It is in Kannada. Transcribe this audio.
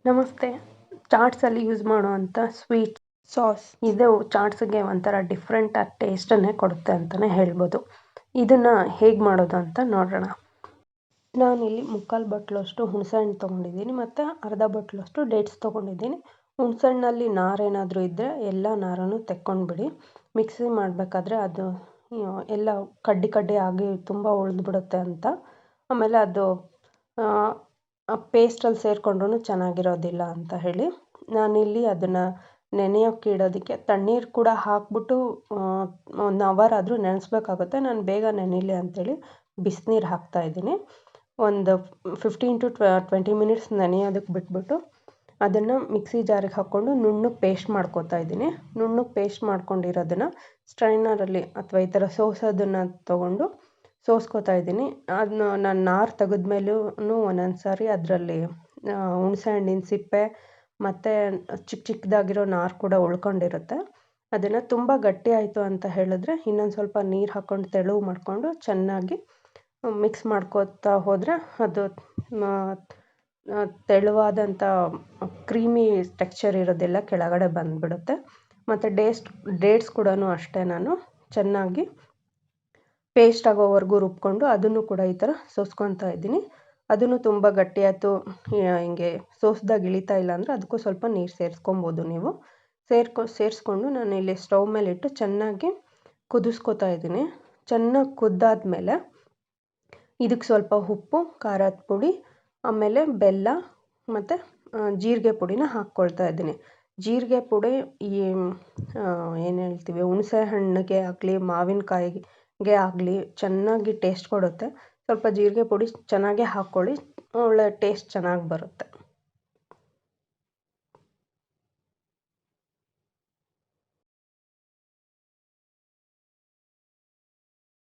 ನಮಸ್ತೆ. ಚಾಟ್ಸಲ್ಲಿ ಯೂಸ್ ಮಾಡುವಂಥ ಸ್ವೀಟ್ ಸಾಸ್ ಇದು ಚಾಟ್ಸ್ಗೆ ಒಂಥರ ಡಿಫ್ರೆಂಟ್ ಟೇಸ್ಟನ್ನೇ ಕೊಡುತ್ತೆ ಅಂತಲೇ ಹೇಳ್ಬೋದು. ಇದನ್ನು ಹೇಗೆ ಮಾಡೋದು ಅಂತ ನೋಡೋಣ. ನಾನಿಲ್ಲಿ 3/4 ಬಟ್ಲಷ್ಟು ಹುಣಸೆಹಣ್ಣು ತೊಗೊಂಡಿದ್ದೀನಿ ಮತ್ತು ಅರ್ಧ ಬಟ್ಲಷ್ಟು ಡೇಟ್ಸ್ ತೊಗೊಂಡಿದ್ದೀನಿ. ಹುಣಸೆಹಣ್ಣಲ್ಲಿ ನಾರೇನಾದರೂ ಇದ್ದರೆ ಎಲ್ಲ ನಾರನ್ನು ತೆಕ್ಕೊಂಡ್ಬಿಡಿ. ಮಿಕ್ಸಿ ಮಾಡಬೇಕಾದ್ರೆ ಅದು ಎಲ್ಲ ಕಡ್ಡಿ ಆಗಿ ತುಂಬ ಉಳಿದ್ಬಿಡುತ್ತೆ ಅಂತ. ಆಮೇಲೆ ಅದು ಪೇಸ್ಟಲ್ಲಿ ಸೇರಿಕೊಂಡ್ರೂ ಚೆನ್ನಾಗಿರೋದಿಲ್ಲ ಅಂತ ಹೇಳಿ ನಾನಿಲ್ಲಿ ಅದನ್ನು ನೆನೆಯೋಕ್ಕೆ ಇಡೋದಕ್ಕೆ ತಣ್ಣೀರು ಕೂಡ ಹಾಕ್ಬಿಟ್ಟು 1 ಅವರ್ ಆದರೂ ನೆನೆಸ್ಬೇಕಾಗುತ್ತೆ. ನಾನು ಬೇಗ ನೆನೀಲಿ ಅಂಥೇಳಿ ಬಿಸಿನೀರು ಹಾಕ್ತಾಯಿದ್ದೀನಿ. ಒಂದು 15 to 20 ಮಿನಿಟ್ಸ್ ನೆನೆಯೋದಕ್ಕೆ ಬಿಟ್ಬಿಟ್ಟು ಅದನ್ನು ಮಿಕ್ಸಿ ಜಾರಿಗೆ ಹಾಕ್ಕೊಂಡು ನುಣ್ಣಗೆ ಪೇಸ್ಟ್ ಮಾಡ್ಕೊತಾ ಇದ್ದೀನಿ. ನುಣ್ಣಗೆ ಪೇಸ್ಟ್ ಮಾಡ್ಕೊಂಡಿರೋದನ್ನು ಸ್ಟ್ರೈನರಲ್ಲಿ ಅಥವಾ ಈ ಥರ ಸೋಸೋದನ್ನು ತೊಗೊಂಡು ಸೋಸ್ಕೊತಾ ಇದ್ದೀನಿ. ಅದನ್ನ ನಾನು ನಾರು ತೆಗೆದ್ಮೇಲೂ ಒಂದೊಂದು ಸಾರಿ ಅದರಲ್ಲಿ ಹುಣಸೆಹಣ್ಣಿನ ಸಿಪ್ಪೆ ಮತ್ತು ಚಿಕ್ಕದಾಗಿರೋ ನಾರು ಕೂಡ ಉಳ್ಕೊಂಡಿರುತ್ತೆ. ಅದನ್ನು ತುಂಬ ಗಟ್ಟಿ ಆಯಿತು ಅಂತ ಹೇಳಿದ್ರೆ ಇನ್ನೊಂದು ಸ್ವಲ್ಪ ನೀರು ಹಾಕ್ಕೊಂಡು ತೆಳು ಮಾಡಿಕೊಂಡು ಚೆನ್ನಾಗಿ ಮಿಕ್ಸ್ ಮಾಡ್ಕೋತಾ ಹೋದರೆ ಅದು ತೆಳುವಾದಂಥ ಕ್ರೀಮಿ ಟೆಕ್ಸ್ಚರ್ ಇರೋದೆಲ್ಲ ಕೆಳಗಡೆ ಬಂದುಬಿಡುತ್ತೆ. ಮತ್ತು ಡೇಟ್ಸ್ ಕೂಡ ಅಷ್ಟೇ ನಾನು ಚೆನ್ನಾಗಿ ಪೇಸ್ಟ್ ಆಗೋವರೆಗೂ ರುಬ್ಕೊಂಡು ಅದನ್ನು ಕೂಡ ಈ ಥರ ಸೋಸ್ಕೊತಾ ಇದ್ದೀನಿ. ಅದನ್ನು ತುಂಬ ಗಟ್ಟಿ ಆಯಿತು ಹಿಂಗೆ ಸೋಸ್ದಾಗ ಇಳಿತಾ ಇಲ್ಲ ಅಂದರೆ ಅದಕ್ಕೂ ಸ್ವಲ್ಪ ನೀರು ಸೇರಿಸ್ಕೊಬೋದು ನೀವು. ಸೇರಿಸ್ಕೊಂಡು ನಾನು ಇಲ್ಲಿ ಸ್ಟವ್ ಮೇಲಿಟ್ಟು ಚೆನ್ನಾಗಿ ಕುದಿಸ್ಕೊತಾ ಇದ್ದೀನಿ. ಚೆನ್ನಾಗಿ ಕುದ್ದಾದ್ಮೇಲೆ ಇದಕ್ಕೆ ಸ್ವಲ್ಪ ಉಪ್ಪು, ಖಾರದ ಪುಡಿ, ಆಮೇಲೆ ಬೆಲ್ಲ ಮತ್ತು ಜೀರಿಗೆ ಪುಡಿನ ಹಾಕ್ಕೊಳ್ತಾ ಇದ್ದೀನಿ. ಜೀರಿಗೆ ಪುಡಿ ಏನು ಹೇಳ್ತೀವಿ ಹುಣಸೆ ಹಣ್ಣಿಗೆ ಆಗಲಿ ಮಾವಿನಕಾಯಿಗೆ ಆಗಲಿ ಚೆನ್ನಾಗಿ ಟೇಸ್ಟ್ ಕೊಡುತ್ತೆ. ಸ್ವಲ್ಪ ಜೀರಿಗೆ ಪುಡಿ ಚೆನ್ನಾಗೇ ಹಾಕ್ಕೊಳ್ಳಿ, ಒಳ್ಳೆ ಟೇಸ್ಟ್ ಚೆನ್ನಾಗಿ ಬರುತ್ತೆ.